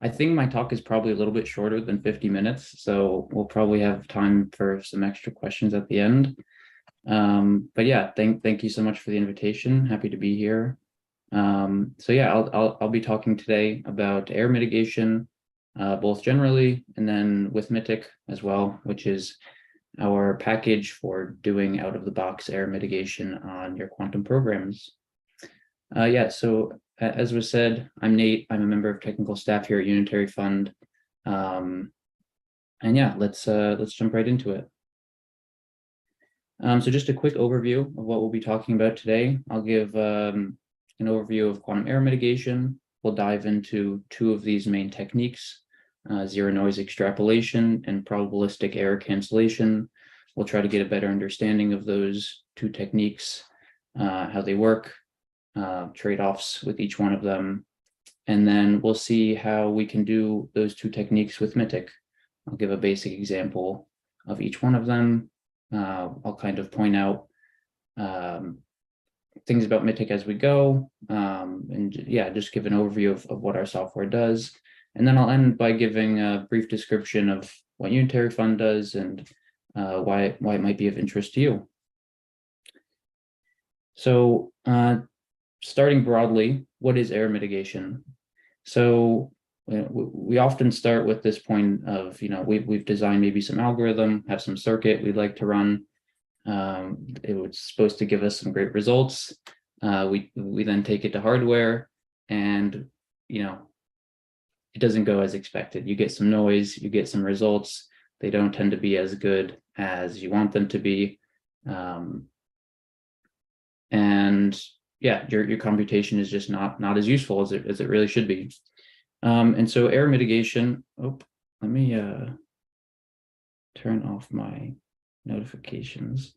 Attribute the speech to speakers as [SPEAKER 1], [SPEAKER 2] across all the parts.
[SPEAKER 1] I think my talk is probably a little bit shorter than 50 minutes, so we'll probably have time for some extra questions at the end. But yeah, thank you so much for the invitation. Happy to be here. So yeah, I'll be talking today about error mitigation, both generally and then with Mythic as well, which is our package for doing out-of-the-box error mitigation on your quantum programs. Yeah, so as was said, I'm Nate. I'm a member of technical staff here at Unitary Fund. And yeah, let's jump right into it. So just a quick overview of what we'll be talking about today. I'll give an overview of quantum error mitigation. We'll dive into two of these main techniques, zero noise extrapolation and probabilistic error cancellation. We'll try to get a better understanding of those two techniques, how they work, trade-offs with each one of them. And then we'll see how we can do those two techniques with Mythic. I'll give a basic example of each one of them. I'll kind of point out things about Mythic as we go, and yeah, just give an overview of what our software does. And then I'll end by giving a brief description of what Unitary Fund does and why it might be of interest to you. So starting broadly, what is error mitigation? So we often start with this point of, we've designed maybe some algorithm, have some circuit we'd like to run. It was supposed to give us some great results. We then take it to hardware, and it doesn't go as expected. You get some noise, you get some results. They don't tend to be as good as you want them to be. And yeah, your computation is just not as useful as it really should be. And so error mitigation, let me turn off my notifications.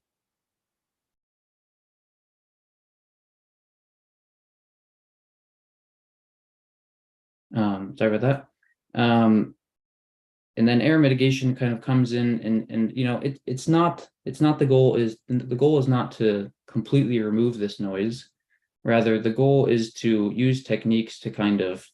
[SPEAKER 1] Sorry about that. And then error mitigation kind of comes in, and it's not the goal is not to completely remove this noise. Rather, the goal is to use techniques to kind of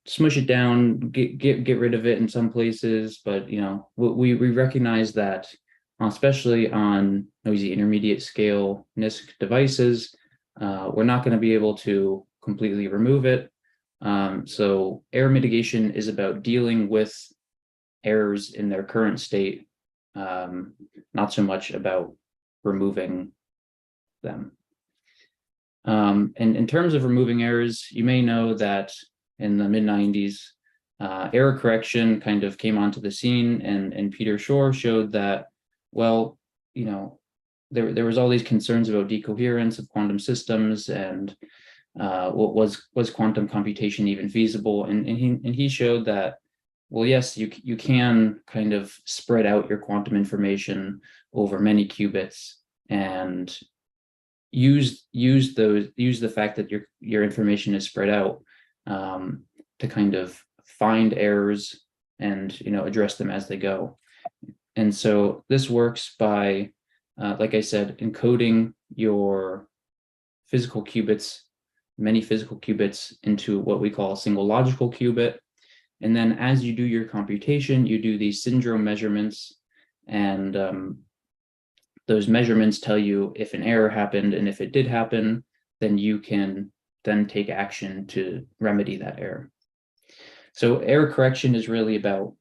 [SPEAKER 1] smush it down, get rid of it in some places. But we recognize that, especially on noisy intermediate scale NISQ devices, we're not going to be able to completely remove it. So error mitigation is about dealing with errors in their current state, not so much about removing them. And in terms of removing errors, you may know that in the mid-90s, error correction kind of came onto the scene, and Peter Shor showed that, well, there was all these concerns about decoherence of quantum systems, and what was quantum computation even feasible? And he showed that, well, yes, you can kind of spread out your quantum information over many qubits and use the fact that your information is spread out to kind of find errors and address them as they go. And so this works by, like I said, encoding your physical qubits, many physical qubits, into what we call a single logical qubit. And then as you do your computation, you do these syndrome measurements, and those measurements tell you if an error happened, and if it did happen, then you can then take action to remedy that error. So error correction is really about,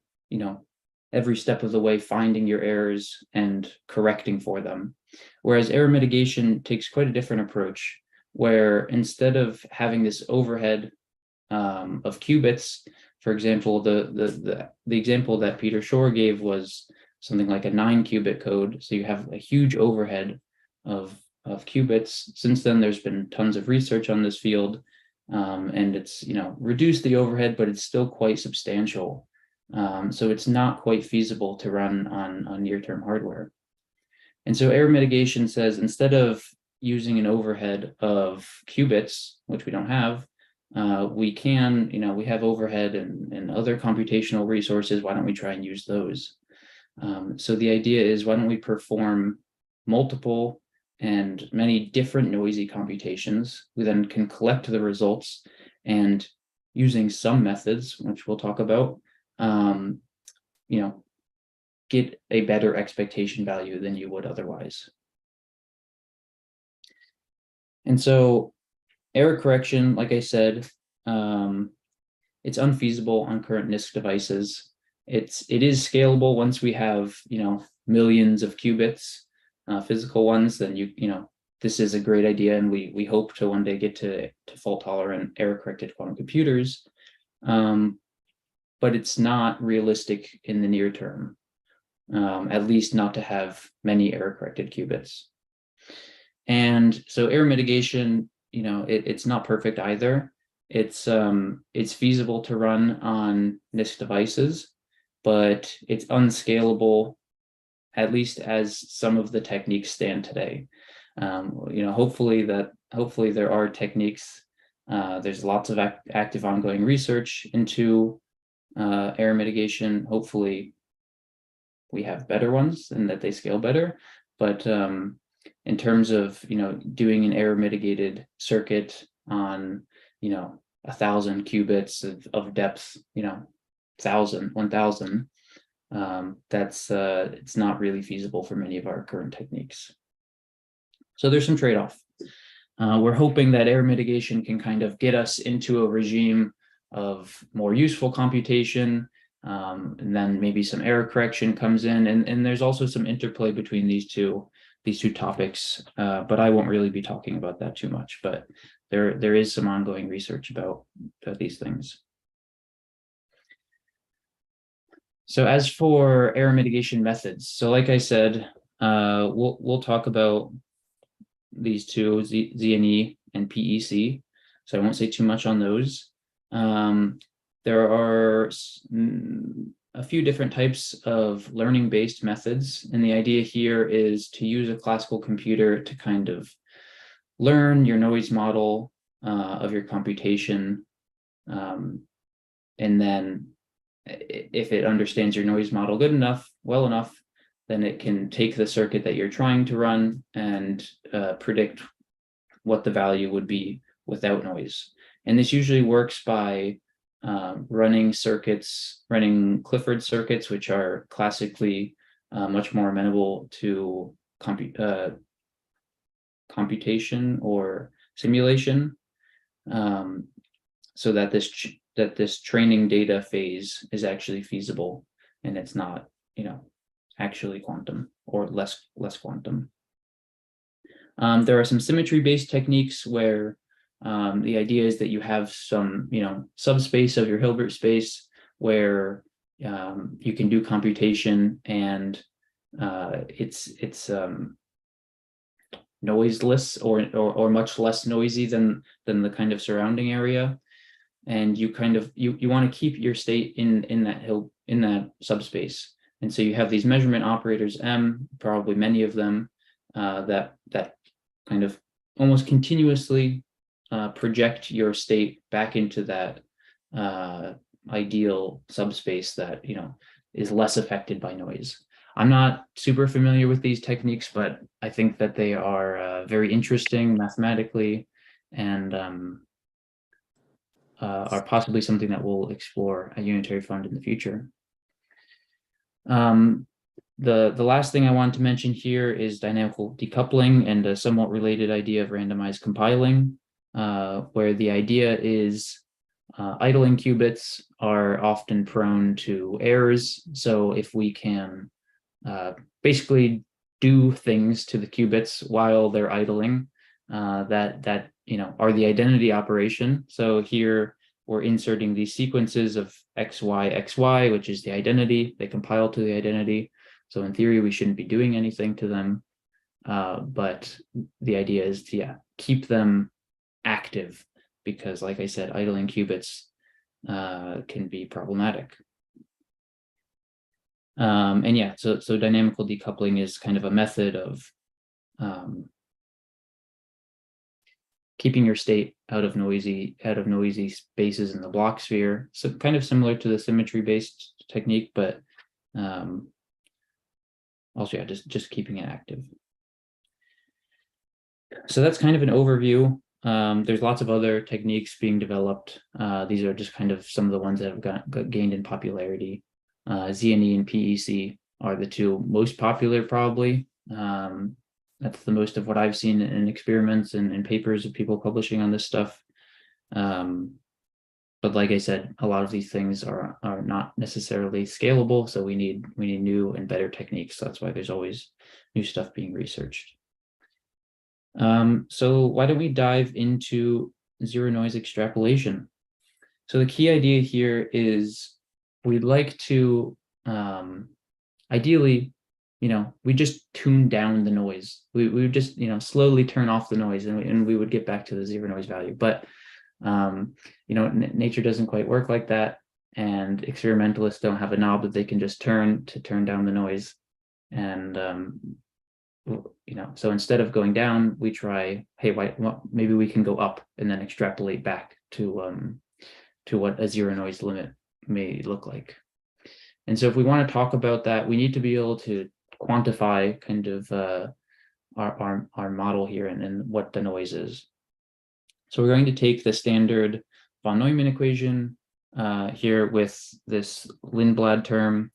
[SPEAKER 1] every step of the way finding your errors and correcting for them. Whereas error mitigation takes quite a different approach, where instead of having this overhead of qubits, for example, the example that Peter Shor gave was something like a 9-qubit code. So you have a huge overhead of qubits. Since then, there's been tons of research on this field, and it's reduced the overhead, but it's still quite substantial. So it's not quite feasible to run on near-term hardware. And so error mitigation says, instead of using an overhead of qubits, which we don't have, we can, we have overhead and other computational resources. Why don't we try and use those? So the idea is, why don't we perform multiple and many different noisy computations? We then can collect the results and using some methods, which we'll talk about, get a better expectation value than you would otherwise. And so error correction, like I said, it's unfeasible on current NISQ devices. It is scalable once we have, millions of qubits, physical ones, then this is a great idea, and we hope to one day get to fault tolerant error corrected quantum computers. But it's not realistic in the near term, at least not to have many error corrected qubits. And so error mitigation, it's not perfect either. It's feasible to run on NISQ devices, but it's unscalable, at least as some of the techniques stand today. Hopefully there are techniques. There's lots of active ongoing research into error mitigation. Hopefully we have better ones and that they scale better. But in terms of doing an error mitigated circuit on 1,000 qubits of depth, 1,000, that's it's not really feasible for many of our current techniques. So there's some trade-off. We're hoping that error mitigation can kind of get us into a regime of more useful computation, and then maybe some error correction comes in, and there's also some interplay between these two topics, but I won't really be talking about that too much. But there is some ongoing research about these things. So as for error mitigation methods, so like I said, we'll talk about these two, ZNE and PEC. So I won't say too much on those. There are a few different types of learning-based methods, and the idea here is to use a classical computer to kind of learn your noise model of your computation, and then if it understands your noise model well enough, then it can take the circuit that you're trying to run and predict what the value would be without noise. And this usually works by running Clifford circuits, which are classically much more amenable to computation or simulation, so that this training data phase is actually feasible, and it's not, actually quantum or less quantum. There are some symmetry-based techniques where the idea is that you have some, subspace of your Hilbert space where you can do computation, and it's noiseless or much less noisy than the kind of surrounding area, and you want to keep your state in that subspace. And so you have these measurement operators M, probably many of them, that kind of almost continuously project your state back into that ideal subspace that is less affected by noise. I'm not super familiar with these techniques, but I think that they are very interesting mathematically, and are possibly something that we'll explore at Unitary Fund in the future. The last thing I want to mention here is dynamical decoupling and a somewhat related idea of randomized compiling, where the idea is idling qubits are often prone to errors. So if we can basically do things to the qubits while they're idling, that are the identity operation. So here we're inserting these sequences of XY, XY, which is the identity. They compile to the identity. So in theory, we shouldn't be doing anything to them. But the idea is to keep them active, because like I said, idling qubits can be problematic. So dynamical decoupling is kind of a method of keeping your state out of noisy spaces in the block sphere. So kind of similar to the symmetry-based technique, but also just keeping it active. So that's kind of an overview There's lots of other techniques being developed. These are just kind of some of the ones that have got gained in popularity. ZNE and PEC are the two most popular, probably. That's the most of what I've seen in experiments and papers of people publishing on this stuff. But like I said, a lot of these things are not necessarily scalable, so we need new and better techniques. So that's why there's always new stuff being researched. So why don't we dive into zero noise extrapolation? So the key idea here is we'd like to ideally, we just tune down the noise. We would just slowly turn off the noise, and we would get back to the zero noise value. But nature doesn't quite work like that, and experimentalists don't have a knob that they can just turn down the noise. And so instead of going down, we try, hey, maybe we can go up and then extrapolate back to what a zero noise limit may look like. And so if we want to talk about that, we need to be able to quantify kind of our model here and what the noise is. So we're going to take the standard von Neumann equation here with this Lindblad term,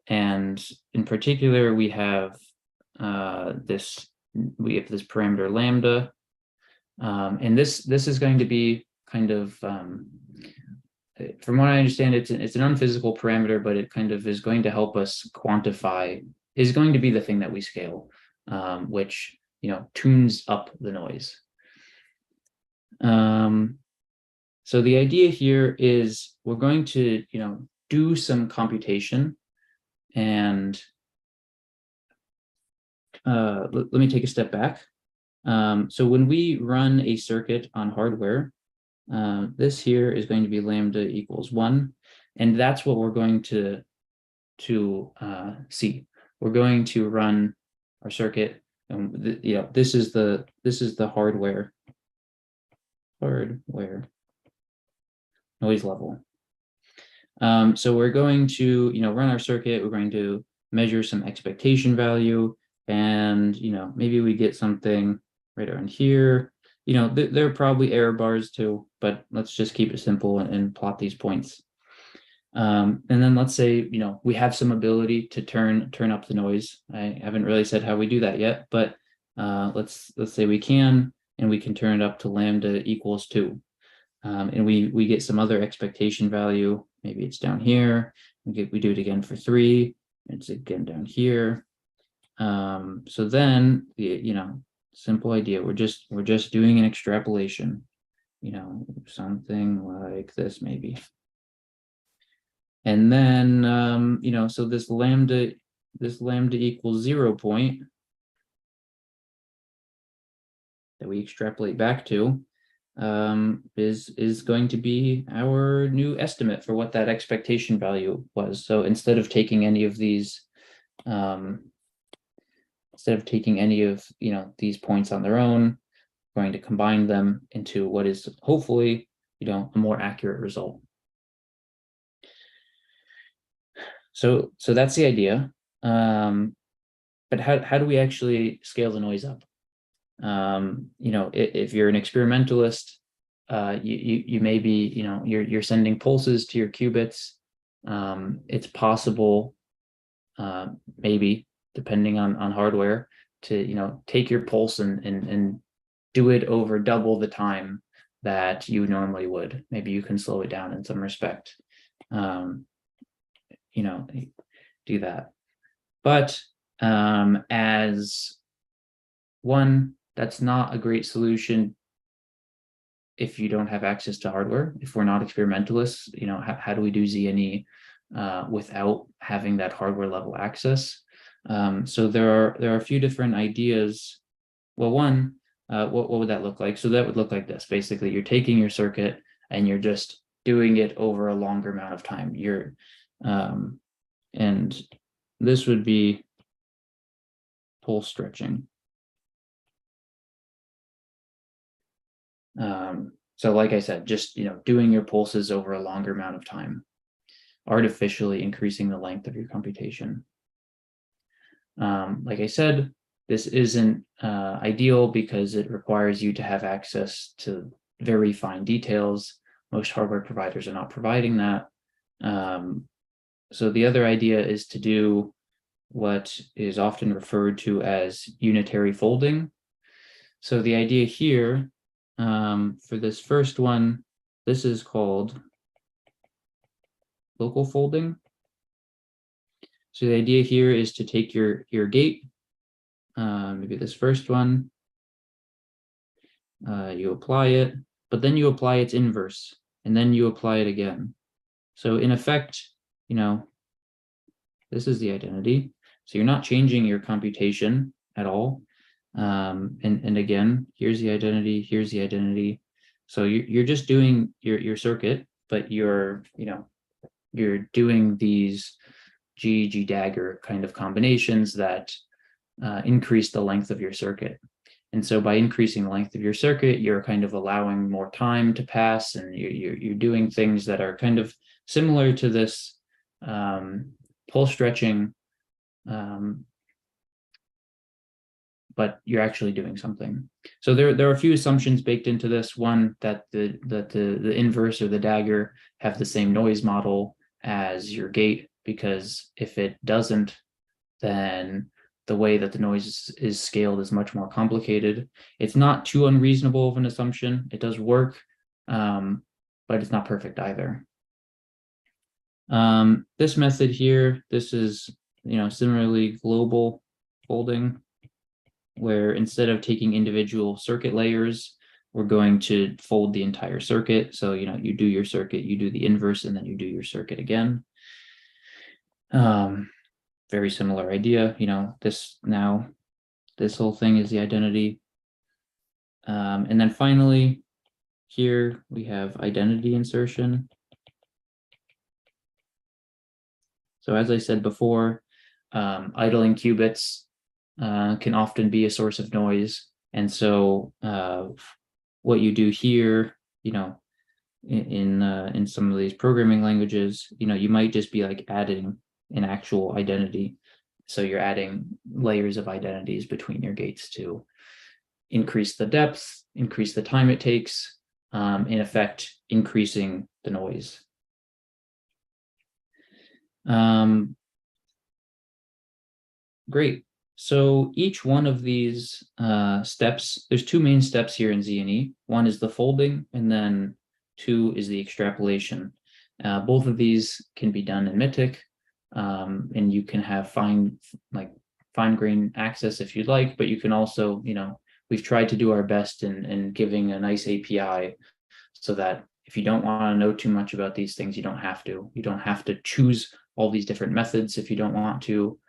[SPEAKER 1] and in particular we have this parameter lambda, and this is going to be kind of from what I understand, it's an unphysical parameter, but it kind of is going to help us quantify, is going to be the thing that we scale, which tunes up the noise. So the idea here is we're going to do some computation, and let me take a step back. So when we run a circuit on hardware, this here is going to be lambda equals 1, and that's what we're going to see. We're going to run our circuit, and this is the hardware noise level. So we're going to run our circuit. We're going to measure some expectation value, and maybe we get something right around here. There are probably error bars too, but let's just keep it simple and plot these points. And then let's say we have some ability to turn up the noise. I haven't really said how we do that yet, but let's say we can, and we can turn it up to lambda equals 2. And we get some other expectation value. Maybe it's down here. We do it again for 3. It's again down here. So then simple idea. We're just doing an extrapolation. Something like this maybe. And then so this lambda equals 0 point that we extrapolate back to is going to be our new estimate for what that expectation value was. So instead of taking any of these these points on their own, we're going to combine them into what is hopefully a more accurate result. So that's the idea. But how do we actually scale the noise up? If you're an experimentalist, you may be, you're sending pulses to your qubits. It's possible, maybe depending on hardware, to take your pulse and do it over double the time that you normally would. Maybe you can slow it down in some respect. Do that. But as one, that's not a great solution if you don't have access to hardware. If we're not experimentalists, how do we do ZNE without having that hardware level access? So there are a few different ideas. Well, one, what would that look like? So that would look like this. Basically, you're taking your circuit and you're just doing it over a longer amount of time. And this would be pulse stretching. So like I said, just doing your pulses over a longer amount of time, artificially increasing the length of your computation. Like I said, This isn't ideal because it requires you to have access to very fine details. Most hardware providers are not providing that. So the other idea is to do what is often referred to as unitary folding. So the idea here, for this first one, this is called local folding. So the idea here is to take your gate, maybe this first one, you apply it, but then you apply its inverse, and then you apply it again. So in effect, you know, this is the identity. So you're not changing your computation at all. And again, here's the identity, here's the identity. So you're just doing your circuit, but you're doing these G dagger kind of combinations that increase the length of your circuit. And so by increasing the length of your circuit, you're kind of allowing more time to pass, and you're doing things that are kind of similar to this pull stretching, but you're actually doing something. So there are a few assumptions baked into this. One, that the inverse or the dagger have the same noise model as your gate, because if it doesn't, then the way that the noise is scaled is much more complicated. It's not too unreasonable of an assumption. It does work, but it's not perfect either. This method here, this is, similarly global folding, where instead of taking individual circuit layers, we're going to fold the entire circuit. So, you do your circuit, you do the inverse, and then you do your circuit again. Very similar idea, this whole thing is the identity. And then finally, here we have identity insertion. So as I said before, idling qubits can often be a source of noise. And so what you do here, in some of these programming languages, you might just be like adding an actual identity. So you're adding layers of identities between your gates to increase the depth, increase the time it takes, in effect, increasing the noise. Great. So each one of these steps, there's two main steps here in Z&E. One is the folding, and then two is the extrapolation. Both of these can be done in MITIC, and you can have fine-grained access if you'd like, but you can also, we've tried to do our best in giving a nice API so that if you don't want to know too much about these things, you don't have to. You don't have to choose all these different methods if you don't want to.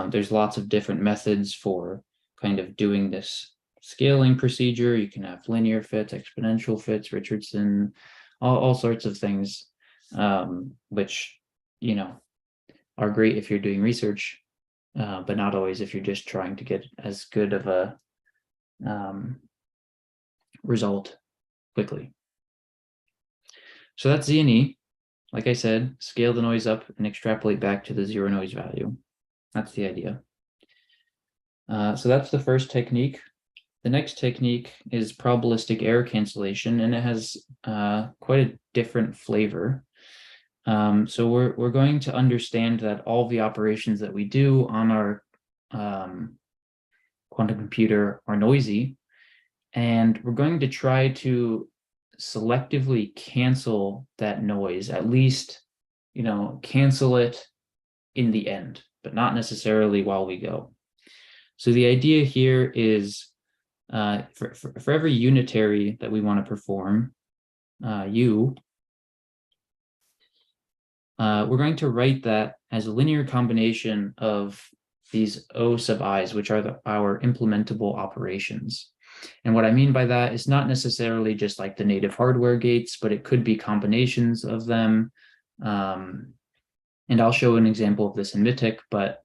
[SPEAKER 1] There's lots of different methods for kind of doing this scaling procedure. You can have linear fits, exponential fits, Richardson, all sorts of things, which, are great if you're doing research, but not always if you're just trying to get as good of a result quickly. So that's Z&E. Like I said, scale the noise up and extrapolate back to the zero noise value. That's the idea. So that's the first technique. The next technique is probabilistic error cancellation, and it has quite a different flavor. So we're going to understand that all the operations that we do on our quantum computer are noisy, and we're going to try to selectively cancel that noise, at least, cancel it in the end, but not necessarily while we go. So the idea here is for every unitary that we want to perform, U, we're going to write that as a linear combination of these O sub i's, which are our implementable operations. And what I mean by that is not necessarily just like the native hardware gates, but it could be combinations of them. And I'll show an example of this in MITIC, but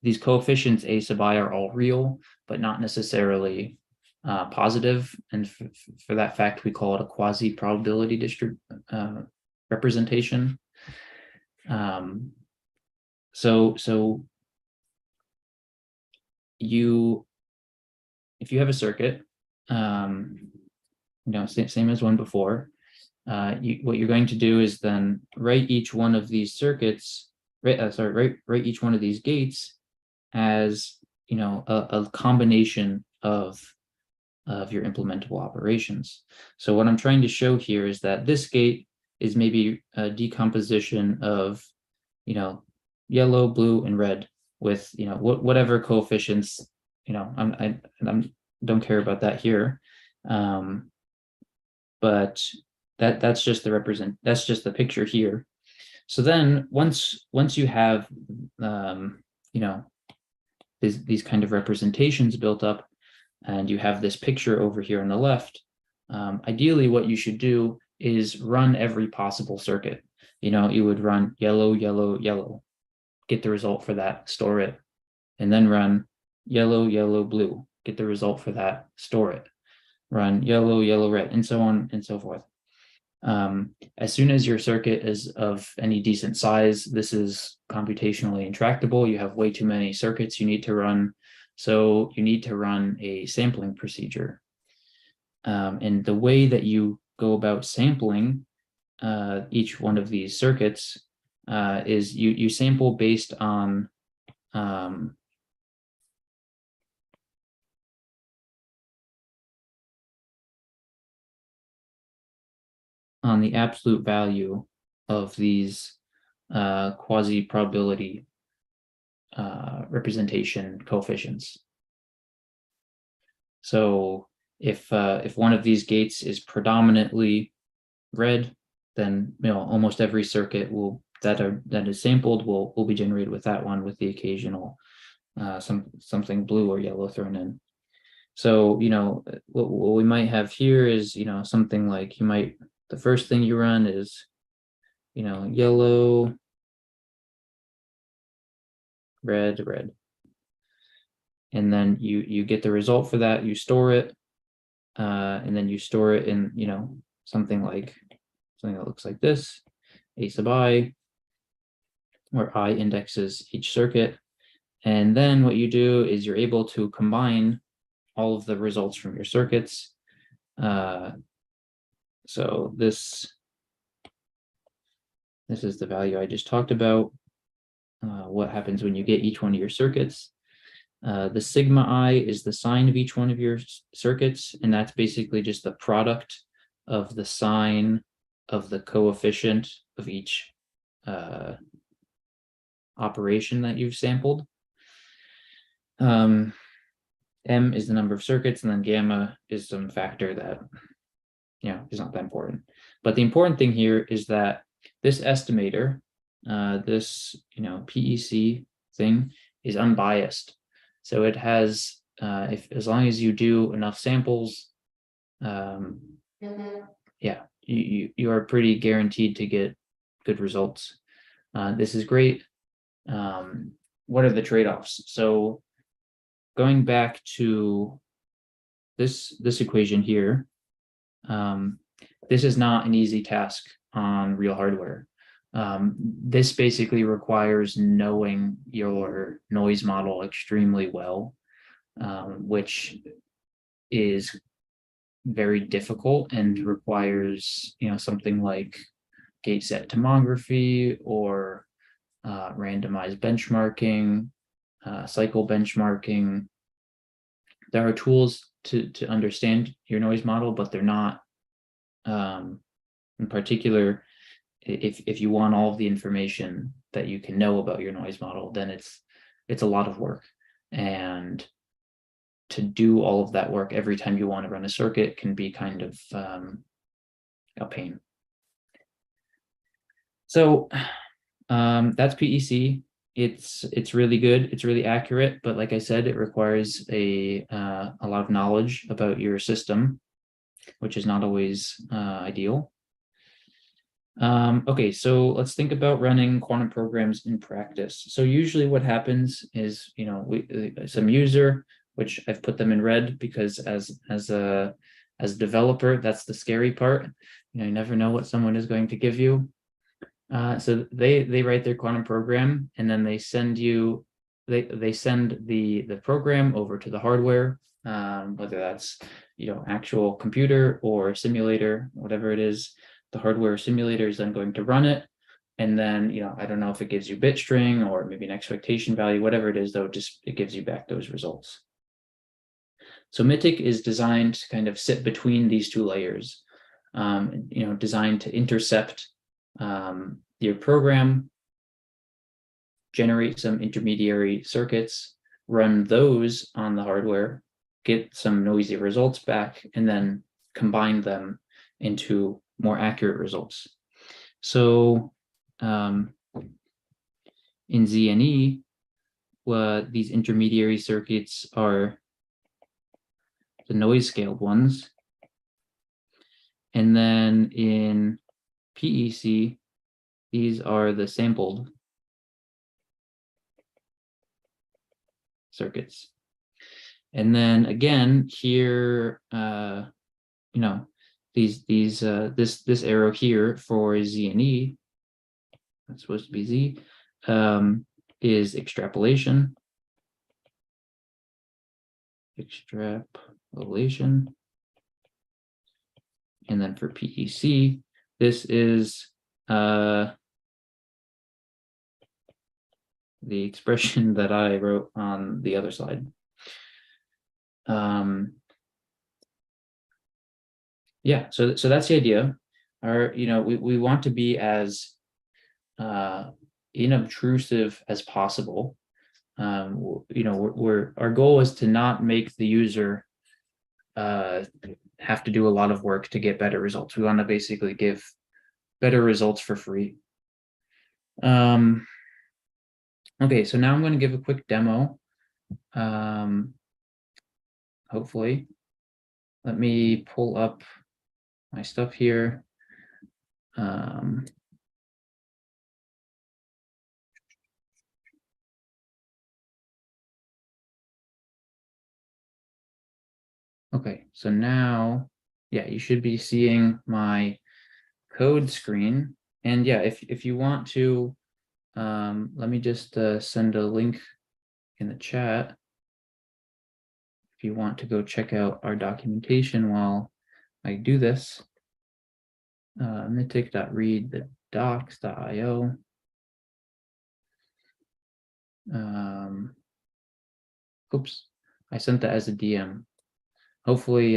[SPEAKER 1] these coefficients A sub I are all real, but not necessarily positive. And for that fact, we call it a quasi-probability representation. So if you have a circuit, same as one before, what you're going to do is then write each one of these circuits, write each one of these gates as a combination of your implementable operations. So what I'm trying to show here is that this gate is maybe a decomposition of yellow, blue, and red with whatever coefficients. I don't care about that here, but that's just the picture here. So then once you have these kind of representations built up, and you have this picture over here on the left, ideally what you should do is run every possible circuit. You would run yellow, yellow, yellow, get the result for that, store it, and then run yellow, yellow, blue, get the result for that, store it, run yellow, yellow, red, and so on and so forth. As soon as your circuit is of any decent size, this is computationally intractable. You have way too many circuits you need to run. So you need to run a sampling procedure. And the way that you go about sampling each one of these circuits is you sample based on the absolute value of these quasi-probability representation coefficients. So if one of these gates is predominantly red, then almost every circuit that is sampled will be generated with that one, with the occasional something blue or yellow thrown in. So what we might have here is something like the first thing you run is yellow, red, red, and then you get the result for that, you store it, and then you store it in something that looks like this, a sub I, where I indexes each circuit. And then what you do is you're able to combine all of the results from your circuits. So this is the value I just talked about. What happens when you get each one of your circuits. The sigma I is the sign of each one of your circuits, and that's basically just the product of the sign of the coefficient of each operation that you've sampled. M is the number of circuits, and then gamma is some factor that is not that important. But the important thing here is that this estimator, this PEC thing, is unbiased. So it has, as long as you do enough samples, you are pretty guaranteed to get good results. This is great. What are the trade-offs? So going back to this equation here, this is not an easy task on real hardware. This basically requires knowing your noise model extremely well, which is very difficult and requires something like gate set tomography or randomized benchmarking, cycle benchmarking. There are tools to understand your noise model, but they're not, in particular, if you want all of the information that you can know about your noise model, then it's a lot of work. And to do all of that work every time you want to run a circuit can be kind of a pain. So that's PEC. It's really good. It's really accurate, but like I said, it requires a lot of knowledge about your system, which is not always ideal. Okay, so let's think about running quantum programs in practice. So usually what happens is, some user, which I've put them in red because as a developer, that's the scary part. You never know what someone is going to give you. So they write their quantum program, and then they send you they send the program over to the hardware, whether that's actual computer or simulator, whatever it is. The hardware simulator is then going to run it, and then I don't know if it gives you bit string or maybe an expectation value, whatever it is, though, just it gives you back those results. So MITIC is designed to kind of sit between these two layers, designed to intercept your program, generate some intermediary circuits, run those on the hardware, get some noisy results back, and then combine them into more accurate results. So in ZNE, these intermediary circuits are the noise scaled ones. And then in PEC, these are the sampled circuits. And then again here, this arrow here for Z and E, that's supposed to be Z, is extrapolation. And then for PEC, this is the expression that I wrote on the other slide. Yeah, so that's the idea. We want to be as inobtrusive as possible. Our goal is to not make the user have to do a lot of work to get better results. We want to basically give better results for free. Okay, so now I'm going to give a quick demo. Hopefully, let me pull up my stuff here. Okay, so now, yeah, you should be seeing my code screen. And yeah, if you want to, let me just send a link in the chat. If you want to go check out our documentation while I do this, mitic.read.docs.io. Oops, I sent that as a DM. Hopefully,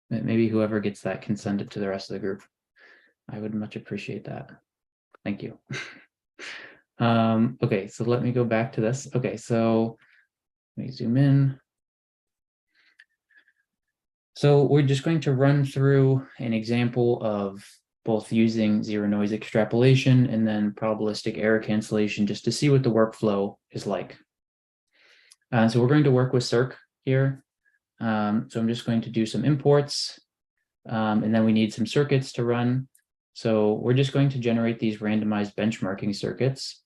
[SPEAKER 1] maybe whoever gets that can send it to the rest of the group. I would much appreciate that. Thank you. Okay, so let me go back to this. Okay, so let me zoom in. So we're just going to run through an example of both using zero noise extrapolation and then probabilistic error cancellation just to see what the workflow is like. So we're going to work with circ here. So I'm just going to do some imports, and then we need some circuits to run. So we're just going to generate these randomized benchmarking circuits.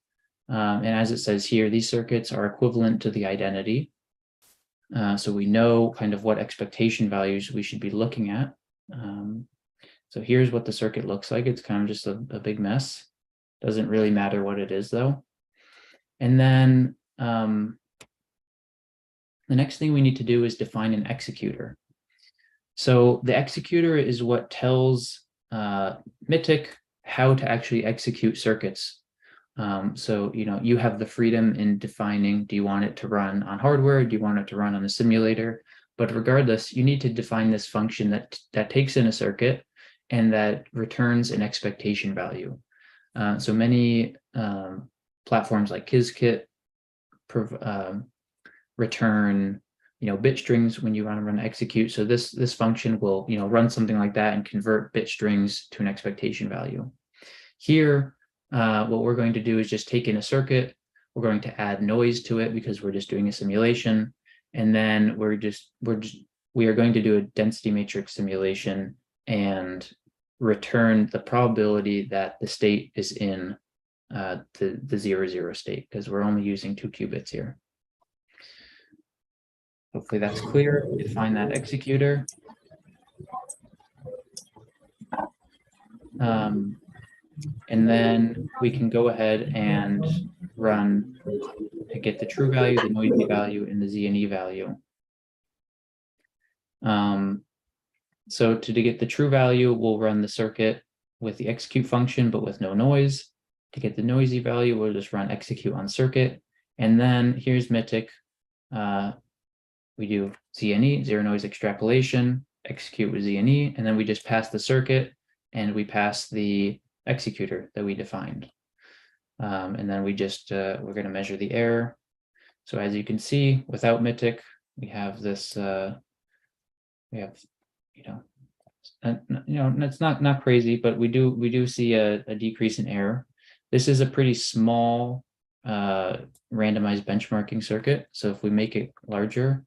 [SPEAKER 1] And as it says here, these circuits are equivalent to the identity. So we know kind of what expectation values we should be looking at. So here's what the circuit looks like. It's kind of just a big mess. Doesn't really matter what it is, though. And then the next thing we need to do is define an executor. So the executor is what tells MITIC how to actually execute circuits. So, you have the freedom in defining, do you want it to run on hardware? Do you want it to run on a simulator? But regardless, you need to define this function that takes in a circuit and that returns an expectation value. So many platforms like Qiskit return, bit strings when you want to run execute. So this function will, run something like that and convert bit strings to an expectation value. Here, what we're going to do is just take in a circuit. We're going to add noise to it because we're just doing a simulation. And then we are going to do a density matrix simulation and return the probability that the state is in the 0, 0 state, because we're only using 2 qubits here. Hopefully that's clear. Define that executor. And then we can go ahead and run to get the true value, the noisy value, and the Z&E value. So to get the true value, we'll run the circuit with the execute function, but with no noise. To get the noisy value, we'll just run execute on circuit. And then here's MITIC. We do Z&E, zero noise extrapolation, execute with Z&E, and then we just pass the circuit and we pass the executor that we defined. And then we just, we're going to measure the error. So as you can see, without MITIC, we have this, we have, it's not crazy, but we do see a decrease in error. This is a pretty small randomized benchmarking circuit. So if we make it larger,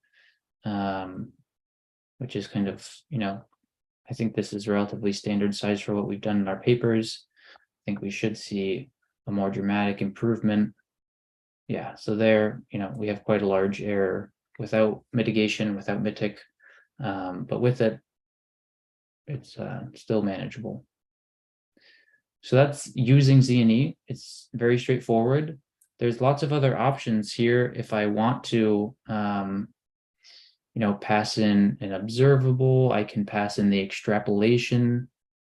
[SPEAKER 1] which is kind of, I think this is relatively standard size for what we've done in our papers. I think we should see a more dramatic improvement. Yeah, so there, we have quite a large error without mitigation, without MITIC, but with it, it's still manageable. So that's using Z&E. It's very straightforward. There's lots of other options here. If I want to, pass in an observable, I can pass in the extrapolation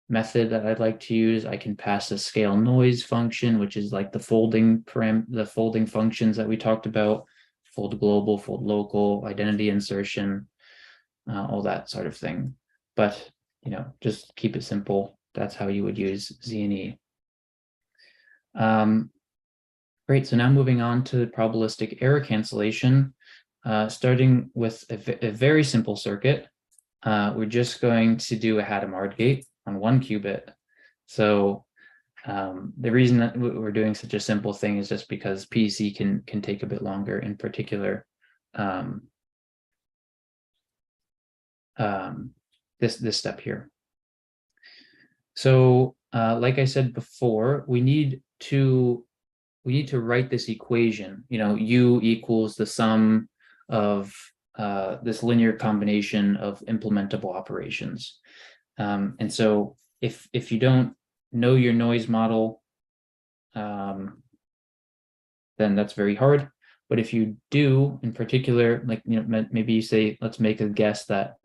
[SPEAKER 1] method that I'd like to use. I can pass a scale noise function, which is like the folding functions that we talked about, fold global, fold local, identity insertion, all that sort of thing. But, just keep it simple. That's how you would use Z&E. Great, so now moving on to probabilistic error cancellation, starting with a very simple circuit. We're just going to do a Hadamard gate on 1 qubit. So the reason that we're doing such a simple thing is just because PEC can take a bit longer, in particular this step here. So like I said before, we need to write this equation, U equals the sum of this linear combination of implementable operations. And so if you don't know your noise model, then that's very hard. But if you do, in particular, like, maybe you say, let's make a guess that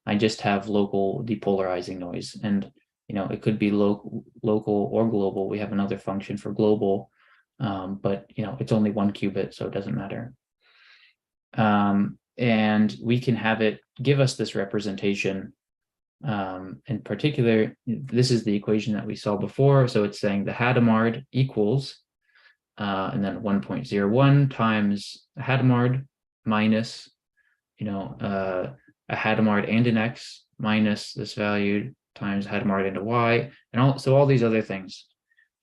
[SPEAKER 1] I just have local depolarizing noise, and it could be local or global. We have another function for global, but it's only 1 qubit, so it doesn't matter. And we can have it give us this representation. In particular, this is the equation that we saw before. So it's saying the Hadamard equals, and then 1.01 times a Hadamard minus, a Hadamard and an X minus this value times Hadamard and a Y, and all these other things.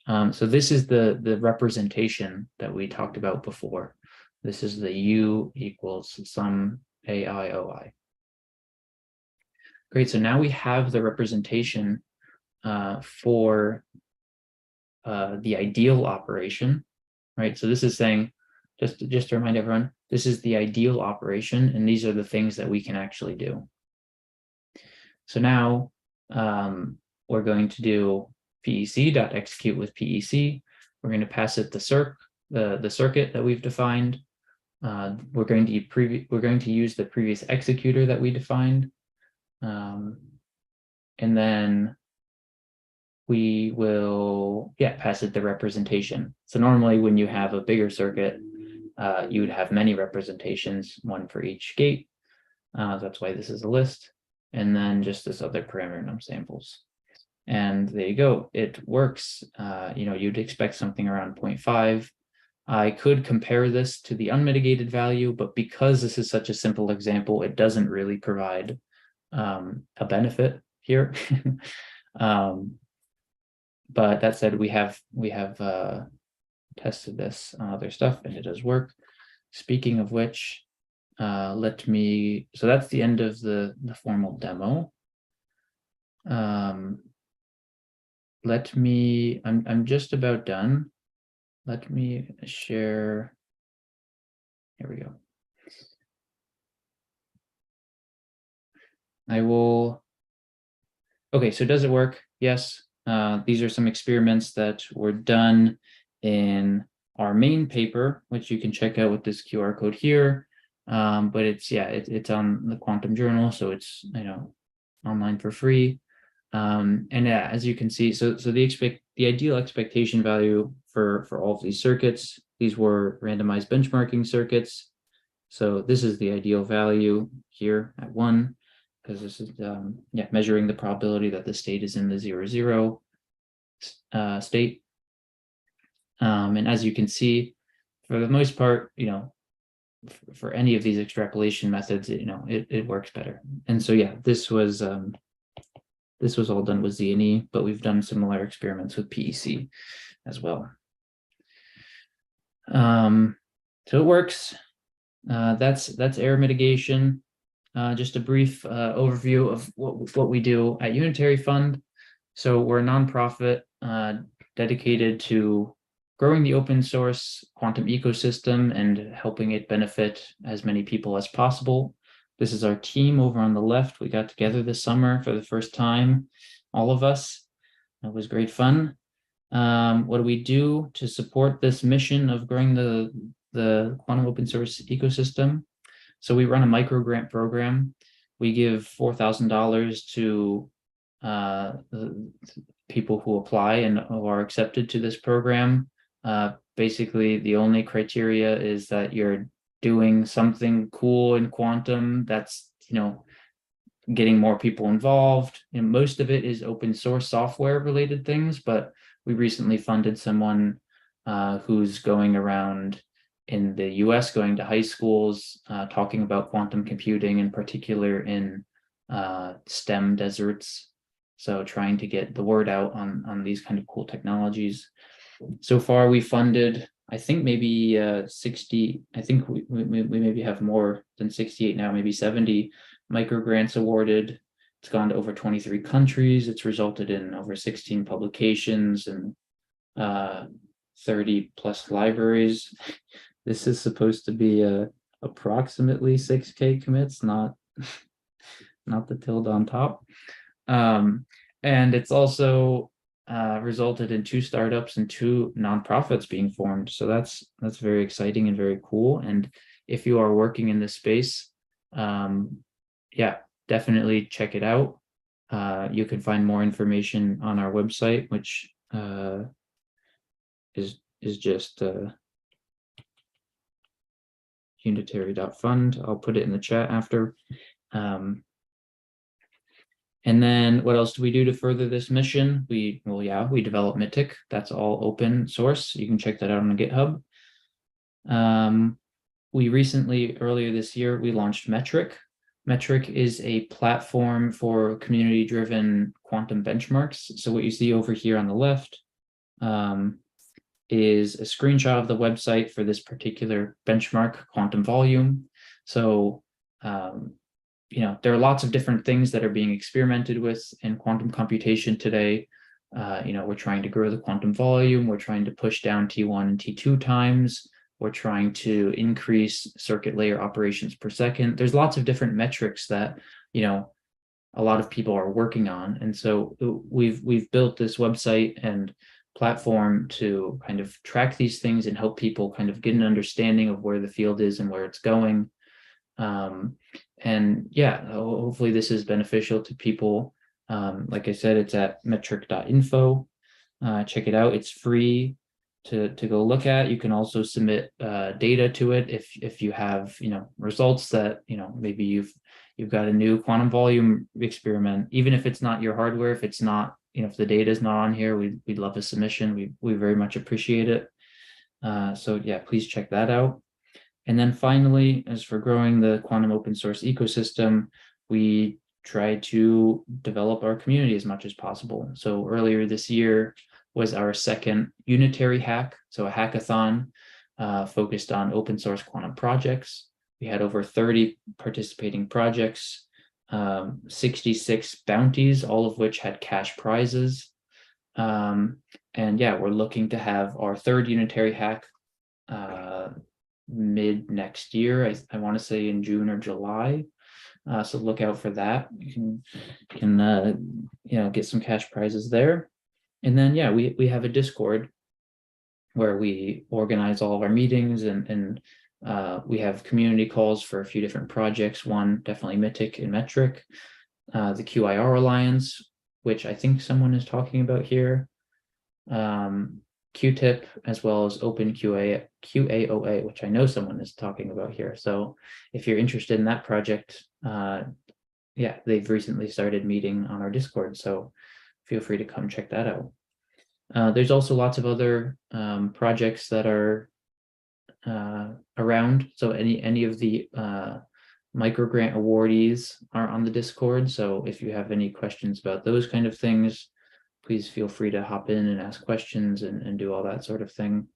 [SPEAKER 1] So this is the representation that we talked about before. This is the U equals sum AIOI. Great, so now we have the representation for the ideal operation, right? So this is saying, just to remind everyone, this is the ideal operation, and these are the things that we can actually do. So now we're going to do PEC.execute with PEC. We're going to pass it the circuit that we've defined. We're going to use the previous executor that we defined, and then we will pass it the representation. So normally when you have a bigger circuit, you would have many representations, one for each gate. That's why this is a list, and then just this other parameter num samples. And there you go, it works. You'd expect something around 0.5. I could compare this to the unmitigated value, but because this is such a simple example, it doesn't really provide a benefit here. But that said, we have tested this on other stuff, and it does work. Speaking of which, so that's the end of the formal demo. I'm just about done. Let me share. Here we go. Okay, so does it work? Yes. These are some experiments that were done in our main paper, which you can check out with this QR code here. But it's on the Quantum Journal, so it's online for free. And yeah, as you can see, so the ideal expectation value for all of these circuits, these were randomized benchmarking circuits. So this is the ideal value here at 1, because this is measuring the probability that the state is in the 0, 0 state. And as you can see, for the most part, for any of these extrapolation methods, it works better. And so yeah, this was all done with Z&E, but we've done similar experiments with PEC as well. So it works. That's error mitigation. Just a brief overview of what we do at Unitary Fund. So we're a nonprofit dedicated to growing the open source quantum ecosystem and helping it benefit as many people as possible. This is our team over on the left. We got together this summer for the first time, all of us. It was great fun. What do we do to support this mission of growing the quantum open source ecosystem? So we run a micro grant program. We give $4,000 to people who apply and who are accepted to this program. Basically, the only criteria is that you're doing something cool in quantum that's getting more people involved. And most of it is open source software related things, but we recently funded someone who's going around in the US, going to high schools, talking about quantum computing, in particular in STEM deserts. So trying to get the word out on these kind of cool technologies. So far, we funded, I think maybe 60, I think we maybe have more than 68 now, maybe 70 micro grants awarded. It's gone to over 23 countries. It's resulted in over 16 publications and 30 plus libraries. This is supposed to be approximately 6K commits, not the tilde on top. And it's also resulted in 2 startups and 2 nonprofits being formed. So that's very exciting and very cool. And if you are working in this space, definitely check it out. You can find more information on our website, which is just unitary.fund. I'll put it in the chat after. And then what else do we do to further this mission? We develop Mythic. That's all open source. You can check that out on GitHub. We recently, earlier this year, we launched Metric. Metric is a platform for community-driven quantum benchmarks. So what you see over here on the left is a screenshot of the website for this particular benchmark, quantum volume. So there are lots of different things that are being experimented with in quantum computation today. We're trying to grow the quantum volume. We're trying to push down T1 and T2 times. We're trying to increase circuit layer operations per second. There's lots of different metrics that, a lot of people are working on. And so we've built this website and platform to kind of track these things and help people kind of get an understanding of where the field is and where it's going. Hopefully this is beneficial to people. Like I said, it's at metric.info. Check it out. It's free to go look at. You can also submit data to it if you have results that maybe you've got a new quantum volume experiment. Even if it's not your hardware, if it's not if the data is not on here, we'd love a submission. We very much appreciate it. Please check that out. And then finally, as for growing the quantum open source ecosystem, we try to develop our community as much as possible. So earlier this year was our second Unitary hack, so a hackathon focused on open source quantum projects. We had over 30 participating projects, 66 bounties, all of which had cash prizes. We're looking to have our third Unitary hack mid next year. I want to say in June or July. So look out for that. You can get some cash prizes there. And then, yeah, we have a Discord where we organize all of our meetings, and we have community calls for a few different projects. One, definitely Mythic and Metric, the QIR Alliance, which I think someone is talking about here, QTIP, as well as Open QAOA, which I know someone is talking about here. So if you're interested in that project, yeah, they've recently started meeting on our Discord, so feel free to come check that out. There's also lots of other projects that are around. So any of the microgrant awardees are on the Discord. So if you have any questions about those kind of things, please feel free to hop in and ask questions and do all that sort of thing.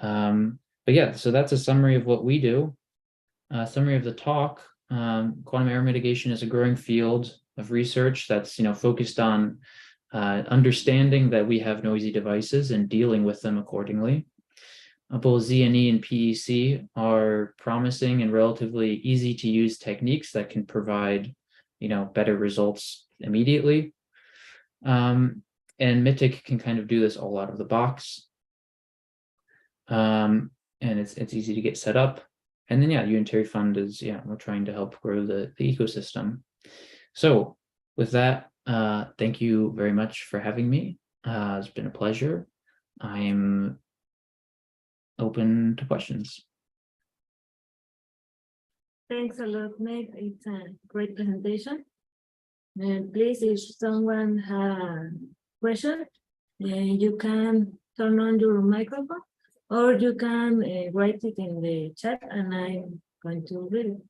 [SPEAKER 1] But yeah, so that's a summary of what we do. Summary of the talk. Quantum error mitigation is a growing field of research that's focused on understanding that we have noisy devices and dealing with them accordingly. Both ZNE and PEC are promising and relatively easy to use techniques that can provide better results immediately. And Mythic can kind of do this all out of the box. And it's easy to get set up. And then, yeah, Unitary Fund is, we're trying to help grow the ecosystem. So with that, thank you very much for having me. It's been a pleasure. I'm open to questions.
[SPEAKER 2] Thanks a lot, Nate. It's a great presentation. And please, if someone has a question, you can turn on your microphone, or you can write it in the chat, and I'm going to read it.